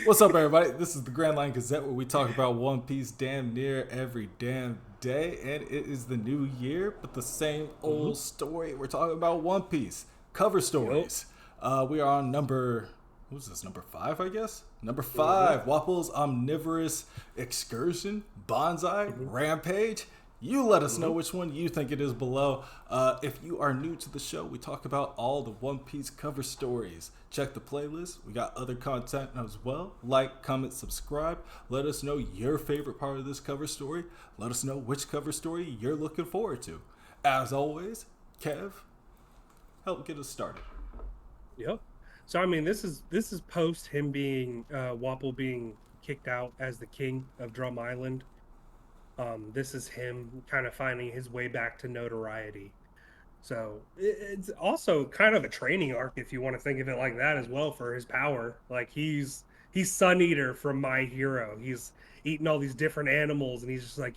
What's up, everybody? This is the Grand Line Gazette, where we talk about One Piece damn near every damn day, and it is the new year, but the same Mhm. old story. We're talking about One Piece cover Yep. stories. We are on number, who's this? Number five, I guess. Number Mhm. five, Wapols Omnivorous Excursion, Banzai, Mhm. Rampage. You let us know Mhm. which one you think it is below. If you are new to the show, we talk about all the One Piece cover stories. Check the playlist. We got other content as well. Like, comment, subscribe. Let us know your favorite part of this cover story. Let us know which cover story you're looking forward to. As always, Kev, help get us started. Yep. So I mean, this is post him being Wapol being kicked out as the king of Drum Island. This is him kind of finding his way back to notoriety. So it's also kind of a training arc, if you want to think of it like that as well, for his power. Like he's Sun Eater from My Hero. He's eating all these different animals, and he's just like,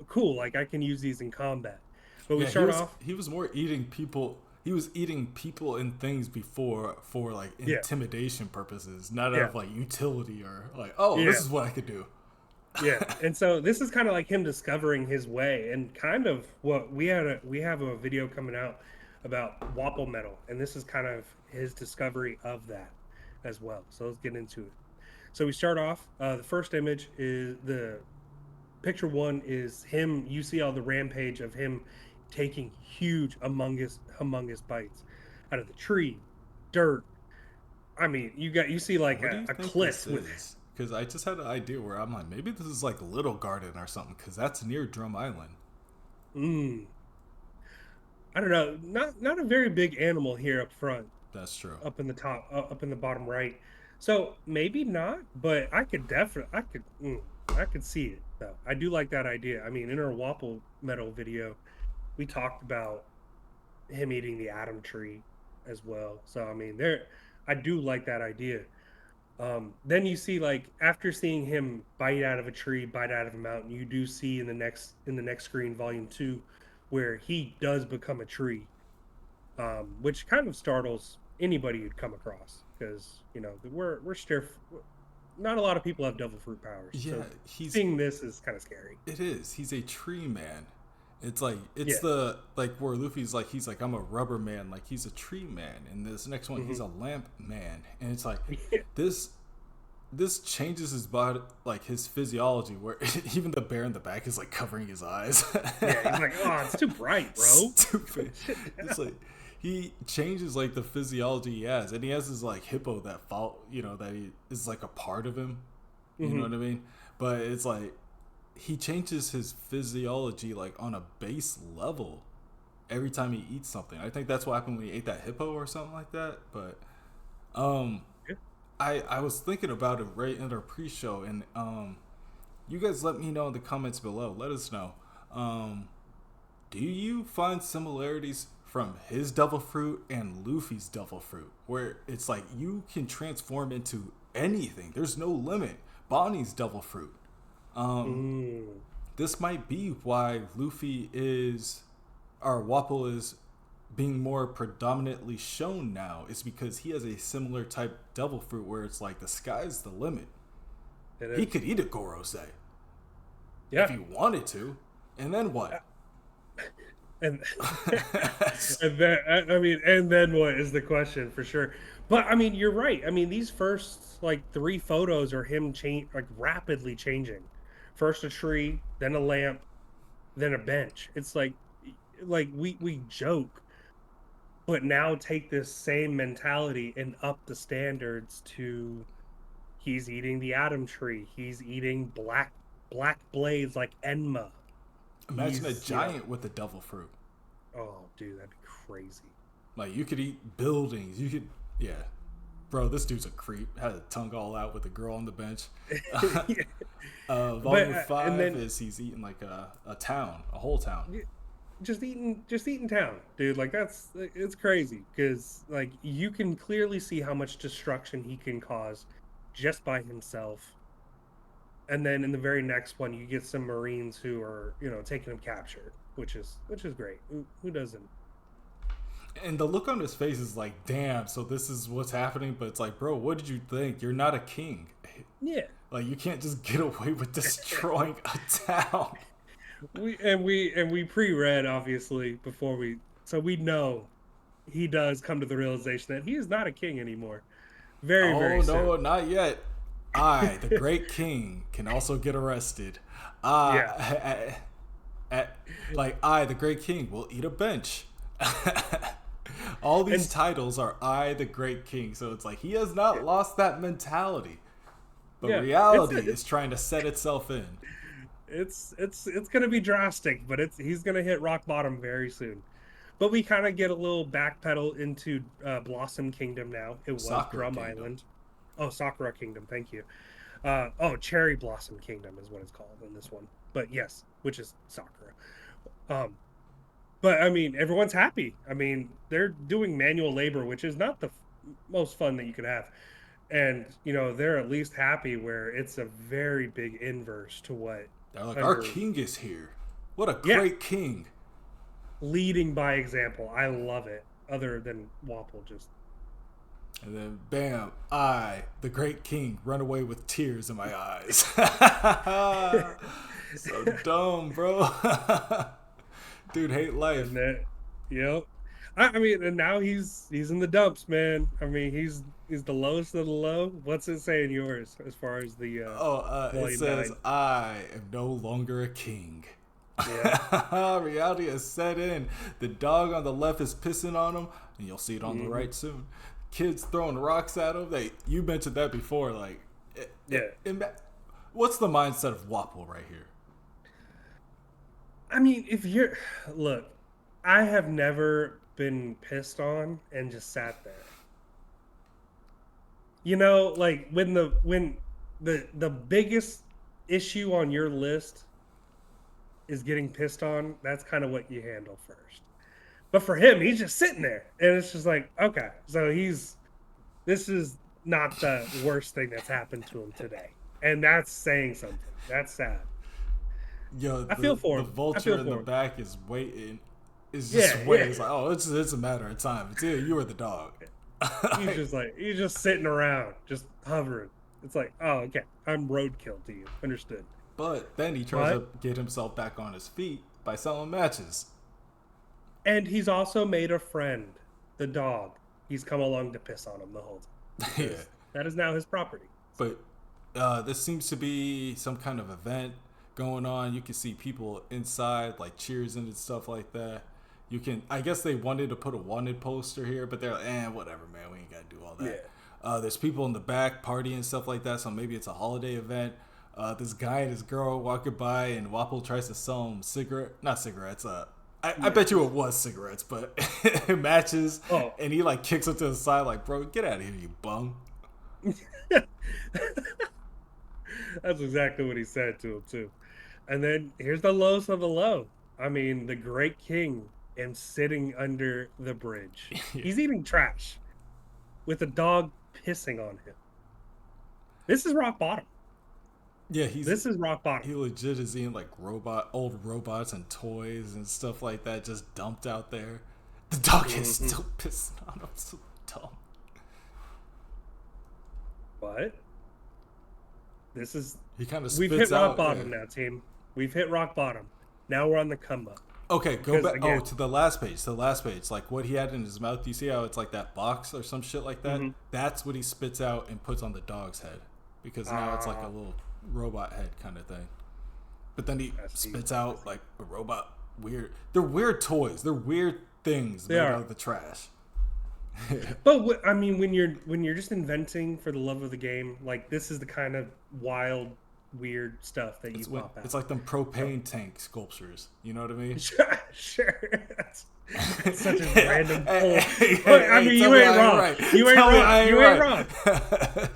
cool. Like I can use these in combat. But we Yeah, start off, he was more eating people. He was eating people and things before for like yeah, intimidation purposes, not out yeah. of like utility or like, oh, this Yeah. is what I could do. Yeah, and so this is kind of like him discovering his way, and kind of what we have a video coming out about Wapple metal, and this is kind of his discovery of that as well. So let's get into it. So we start off. The first image is the picture one is him. You see all the rampage of him taking huge, humongous bites out of the tree, dirt. I mean, you see like What do you a think this cliff with. is? Because I just had an idea where I'm like, maybe this is like Little Garden or something, because that's near Drum Island. Mm, I don't know, not a very big animal here up front, That's true. up in the top, up in the bottom right. So maybe not, but I could see it though. I do like that idea. I mean, in our Wapple metal video, we talked about him eating the Atom tree as well. So I mean, I do like that idea. Then you see like after seeing him bite out of a tree, bite out of a mountain, you do see in the next screen, volume two, where he does become a tree, which kind of startles anybody you'd come across because we're stiff. Not a lot of people have devil fruit powers, Yeah, so seeing this is kind of scary. it is. He's a tree man. It's like it's Yeah. the like where Luffy's like he's like I'm a rubber man, like he's a tree man, and this next one he's Hmm. a lamp man, and it's like Yeah. this this changes his body, like his physiology, where even the bear in the back is like covering his eyes. Yeah. He's like, oh, it's too bright, bro. Stupid. Put shit It's down. like he changes like the physiology he has, and he has this like hippo that fall, that he is like a part of him. You know Hmm. what I mean? But it's like he changes his physiology like on a base level every time he eats something. I think that's what happened when he ate that hippo or something like that. But um, Yeah. I was thinking about it right in our pre-show, and you guys let me know in the comments below. Let us know. Um, do you find similarities from his devil fruit and Luffy's devil fruit, where it's like you can transform into anything? There's no limit. Bonnie's devil fruit. Um, Mm. this might be why Luffy is, or Wapol is being more predominantly shown now, is because he has a similar type devil fruit where it's like the sky's the limit. It He is. could eat a Gorosei if Yeah. he wanted to, and then what? And and then I mean, and then what is the question for sure? But I mean, you're right. I mean, these first like three photos are him change like rapidly changing. First a tree, then a lamp, then a bench. It's like we joke, but now take this same mentality and up the standards to he's eating the atom tree. He's eating black blades like Enma. Imagine a He's, giant with a devil fruit. oh dude, that'd be crazy. Like you could eat buildings. You could, yeah, bro. This dude's a creep. Had a tongue all out with a girl on the bench. Yeah. But Volume and five then is he's eating like a town, a whole town. just eating town, dude. Like it's crazy because like you can clearly see how much destruction he can cause just by himself. And then in the very next one, you get some Marines who are taking him captured, which is great. Who doesn't? And the look on his face is like, damn. So this is what's happening. But it's like, bro, what did you think? You're not a king. Yeah. Like you can't just get away with destroying a town. We pre-read obviously before we, so we know he does come to the realization that he is not a king anymore. Very, Oh very soon. no, not yet. I, the great king, can also get arrested. Yeah. I, like I, the great king, will eat a bench. All these And titles are I, the great king, so it's like he has not lost that mentality, but yeah, reality is trying to set itself in. it's gonna be drastic, but he's gonna hit rock bottom very soon. But we kind of get a little backpedal into Blossom Kingdom now. It was Sakura Drum Kingdom. Island. Oh, Sakura Kingdom. Thank you. Cherry Blossom Kingdom is what it's called in this one. But yes, which is Sakura. Um, but I mean, everyone's happy. I mean, they're doing manual labor, which is not the most fun that you could have. And they're at least happy where it's a very big inverse to what They're like, our under king is here. What a yeah, great king. leading by example. I love it. Other than Wapol just And then, bam, I, the great king, run away with tears in my eyes. So dumb, bro. Dude, hate life. and that yep. I mean, and now he's in the dumps, man. I mean, he's the lowest of the low. What's it say in yours as far as the Oh, it volume says, 9? I am no longer a king. Yeah. Reality has set in. The dog on the left is pissing on him, and you'll see it on the right soon. Kids throwing rocks at him. You mentioned that before. Like, Yeah. what's the mindset of Wapol right here? I mean, if you're look, I have never been pissed on and just sat there. Like when the biggest issue on your list is getting pissed on, that's kind of what you handle first. But for him, he's just sitting there, and it's just like, okay, so this is not the worst thing that's happened to him today, and that's saying something. That's sad. Yo, I feel for the him. I vulture feel in the for him. back is waiting. Is just Yeah, waiting. yeah. It's like, oh, it's a matter of time. It's either you or the dog. He's just sitting around, just hovering. It's like, oh, okay, I'm roadkill to you. Understood. But then he tries But to get himself back on his feet by selling matches. and he's also made a friend, the dog. He's come along to piss on him the whole time Yeah. because that is now his property. But this seems to be some kind of event going on. You can see people inside, like cheers and stuff like that. I guess they wanted to put a wanted poster here, but they're like, whatever, man. We ain't got to do all that. There's people in the back partying and stuff like that, so maybe it's a holiday event. This guy and his girl walking by, and Wapol tries to sell him not cigarettes. I bet you it was cigarettes, but matches. Oh, And he like kicks him to the side, like, bro, get out of here, you bum. that's exactly what he said to him too. And then here's the lowest of the low. I mean, the great king and sitting under the bridge. He's eating trash with a dog pissing on him. This is rock bottom. Yeah, This is rock bottom. he legit is eating like old robots and toys and stuff like that, just dumped out there. The dog is still pissing on him, so dumb. But this is He kind of we've spits hit rock out. bottom now, team. We've hit rock bottom. Now we're on the come up. Okay, go back. Again, To the last page. To the last page. Like what he had in his mouth. You see how it's like that box or some shit like that? That's what he spits out and puts on the dog's head. Because now it's like a little robot head kind of thing. But then he spits out like a robot. They're weird toys. They're weird things made out of the trash. But I mean, when you're just inventing for the love of the game, like this is the kind of wild, weird stuff that you pop out. It's like them propane tank sculptures. You know what I mean? Sure. That's such a random pull. I mean, you ain't wrong. Right. You ain't wrong. You ain't wrong.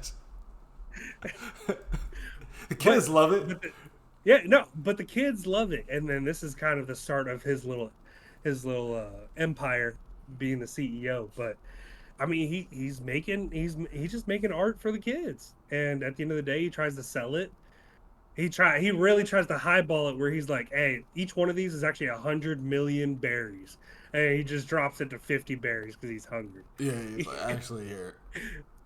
The kids love it. But the kids love it, and then this is kind of the start of his little empire, being the CEO. But I mean, he's just making art for the kids, and at the end of the day, he tries to sell it. He really tries to highball it, where he's like, "Hey, each one of these is actually 100 million berries," and he just drops it to 50 berries because he's hungry. Yeah, he's like, actually here.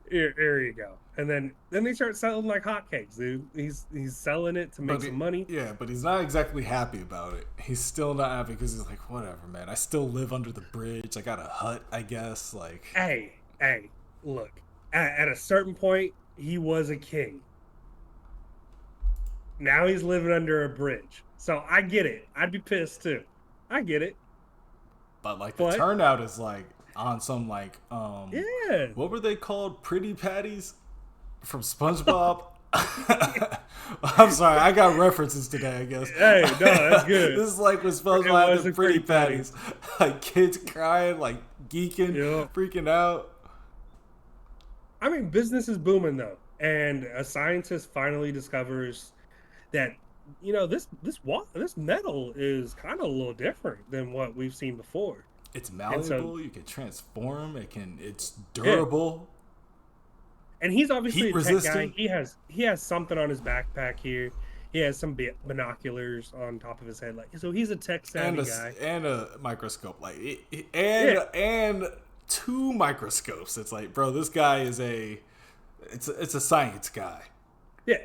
Here you go. And then they start selling like hotcakes, dude. He's selling it to make But some money. yeah, but he's not exactly happy about it. He's still not happy because he's like, whatever, man. I still live under the bridge. I got a hut, I guess. Like, Hey, look. At a certain point, he was a king. Now he's living under a bridge. So I get it. I'd be pissed too. I get it. but like the But turnout is like on some like yeah. what were they called? Pretty patties from SpongeBob. I'm sorry, I got references today, I guess. Hey, no, that's good. This is like when It SpongeBob had was the a pretty pretty patty. patties. Like kids crying, like geeking, Yeah. freaking out. I mean, business is booming though. And a scientist finally discovers that this metal is kind of a little different than what we've seen before. It's And so malleable, you can transform, it's yeah, durable, and he's obviously heat a tech guy. resistant, He has something on his backpack here. He has some binoculars on top of his head, like so. He's a tech and savvy guy. a microscope, like Yeah, and two microscopes. It's like, bro, this guy is it's a science guy. yeah.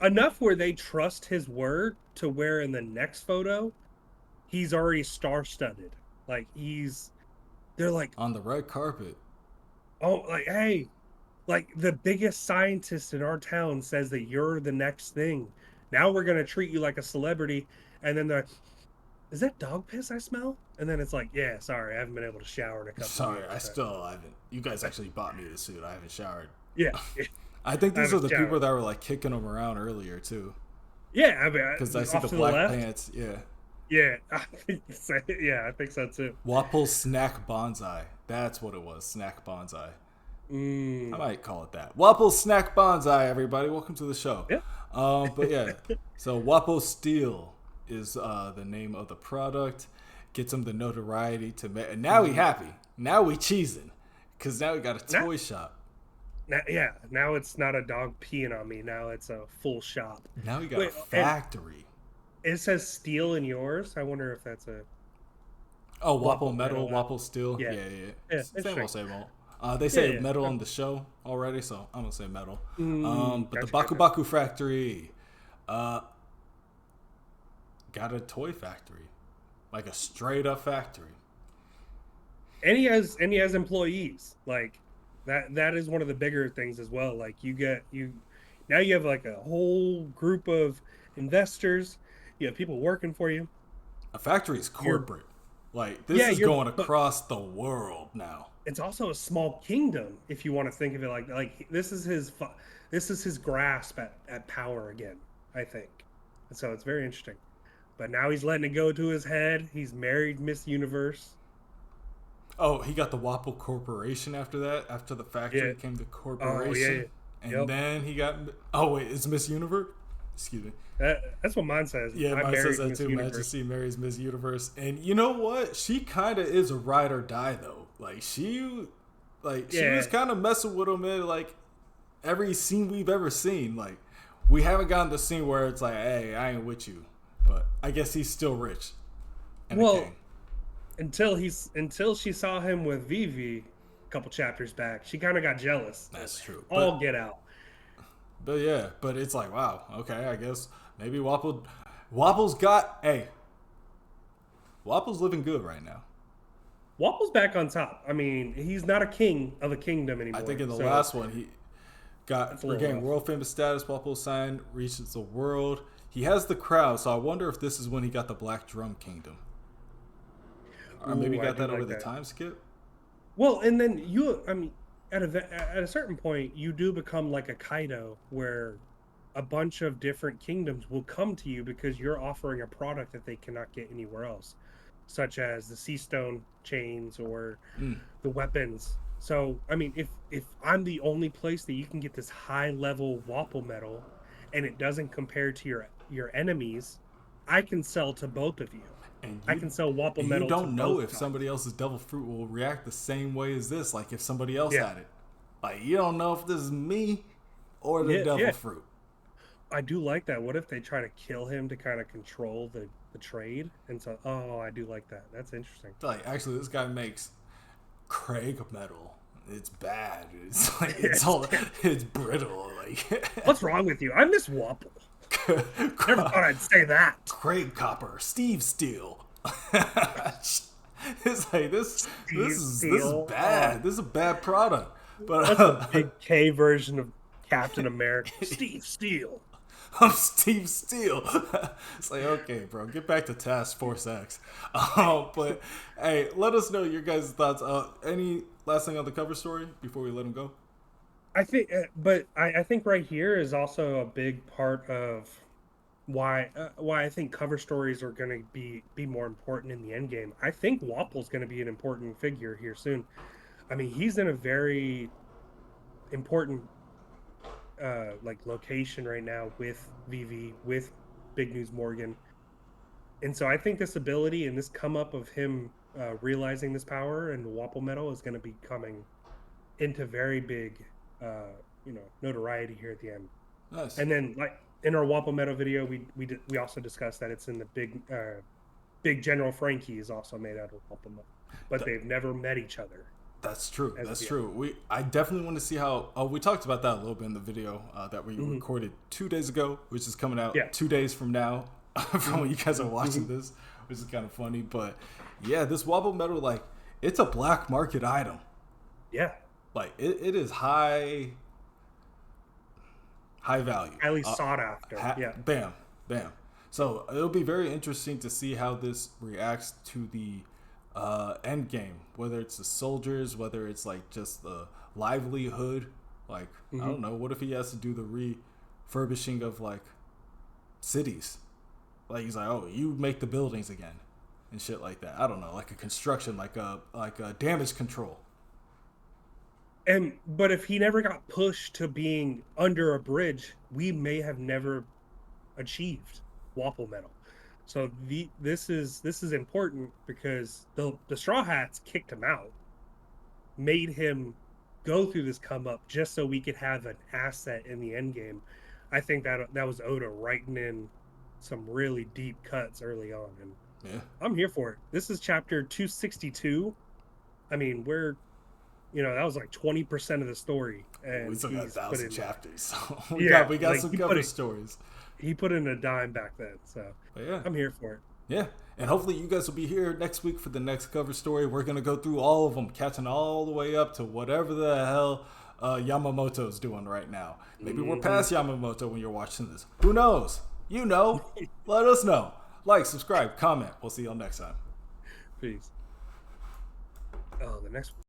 Enough where they trust his word to where in the next photo he's already star studded. Like they're like, On the red carpet. oh, like hey, like the biggest scientist in our town says that you're the next thing. Now we're gonna treat you like a celebrity. And then they're like, is that dog piss I smell? And then it's like, yeah, sorry, I haven't been able to shower in a couple of Sorry, years. I still haven't. You guys actually bought me the suit. I haven't showered. Yeah, I think I these are haven't the people showered. that were like kicking him around earlier too. Yeah, I Because mean, I see off the to the black left. pants. Yeah. Yeah, yeah, I think so too. Wapols snack bonsai. That's what it was. Snack bonsai. I Mm, might call it that. Wapols snack bonsai. Everybody, welcome to the show. yeah. But yeah, so Wapo Steel is the name of the product. Gets him the notoriety to and now we happy. Now we cheesing, cause now we got a Now, toy shop. now it's not a dog peeing on me. Now it's a full shop. Now we got a Wait, and factory. it says steel in yours. I wonder if that's a Oh, Wapo Wapo metal, metal. Wapo steel. Yeah, Yeah. yeah, Same old, interesting. same old. They Yeah, say yeah. metal on the show already, so I'm gonna say metal. But the Gotcha, Baku gotcha. Baku factory, uh, got a toy factory, like a straight up factory. And he has employees. Like that is one of the bigger things as well. Like you now you have like a whole group of investors. You have people working for you. A factory is You're corporate. Like this yeah, is you're going but across the world now. it's also a small kingdom if you want to think of it like this is his grasp at power again, I think. And so it's very interesting. But now he's letting it go to his head. He's married Miss Universe. Oh, he got the Wapo Corporation after that. After the Yeah. factory came the Oh yeah, yeah. corporation, and Yep. then he got. Oh wait, it's Miss Universe. Excuse me. That's what mine says. Yeah, I mine says married that Miss too. Universe. Majesty marries Miss Universe, and you know what? She kind of is a ride or die though. She Yeah. was kind of messing with him in like every scene we've ever seen. Like, we haven't gotten the scene where it's like, hey, I ain't with you, but I guess he's still rich and a Well, king. until she saw him with Vivi a couple chapters back, she kind of got jealous. That's true, All get out. but yeah, but it's like, wow, okay, I guess maybe Wapple's got hey, Wapple's living good right now. Wapple's back on top. I mean, he's not a king of a kingdom I anymore. think in the So last one he got that's a little regained rough. world famous status. Wapo sign reaches the world. He has the crowd, so I wonder if this is when he got the Black Drum Kingdom, or maybe Ooh, I got do that over like the that. time skip. Well, and then I mean, at a certain point, you do become like a Kaido, where a bunch of different kingdoms will come to you because you're offering a product that they cannot get anywhere else, such as the sea stone chains or Mm. the weapons. So, I mean, if I'm the only place that you can get this high level Wapple metal, and it doesn't compare to your enemies, I can sell to both of you. And I can sell Wapple you metal to don't know both if sides. somebody else's devil fruit will react the same way as this. Like if somebody else Yeah, had it, like you don't know if this is me or the yeah, devil yeah. fruit. I do like that. What if they try to kill him to kind of control the trade? And so, oh, I do like that. That's interesting. Like actually, this guy makes Craig metal. it's bad. It's like it's brittle. Like What's wrong with you? I miss Wapol. Never thought I'd say that. Craig Copper, Steve Steele. It's like this is bad. This is a bad product. But that's a big K version of Captain America. Steve Steele. I'm Steve Steele. It's like, okay, bro, get back to Task Force X. But hey, let us know your guys' thoughts. Any last thing on the cover story before we let him go? I think, but I think right here is also a big part of why I think cover stories are going to be more important in the end game. I think Wapol's going to be an important figure here soon. I mean, he's in a very important like location right now with VV, with Big News Morgan, and so I think this ability and this come up of him realizing this power and Wapol Metal is going to be coming into very big notoriety here at the end. Nice. And then, like in our Wapol Metal video, we also discussed that it's in the big General Frankie is also made out of Wapol Metal, but they've never met each other. That's true. That's true. I definitely want to see how. Oh, we talked about that a little bit in the video that we recorded 2 days ago, which is coming out 2 days from now, from when you guys are watching this, which is kind of funny. But yeah, this Wapol Metal, like, it's a black market item. Yeah. Like it is high value, highly sought after. Bam. So it'll be very interesting to see how this reacts to the end game, whether it's the soldiers, whether it's like just the livelihood. Like I don't know, what if he has to do the refurbishing of like cities? Like he's like, oh, you make the buildings again and shit like that. I don't know, like a construction, like a damage control. But if he never got pushed to being under a bridge, we may have never achieved Wapol Metal. So this is important because the Straw Hats kicked him out, made him go through this come up just so we could have an asset in the end game. I think that was Oda writing in some really deep cuts early on, and I'm here for it. This is chapter 262. I mean, that was like 20% of the story, and we still got 1,000 chapters. So we got some cover stories. He put in a dime back then, so I'm here for it. Yeah, and hopefully you guys will be here next week for the next cover story. We're gonna go through all of them, catching all the way up to whatever the hell Yamamoto's doing right now. Maybe we're past Yamamoto when you're watching this. Who knows? You know. Let us know. Like, subscribe, comment. We'll see y'all next time. Peace. Oh, the next one.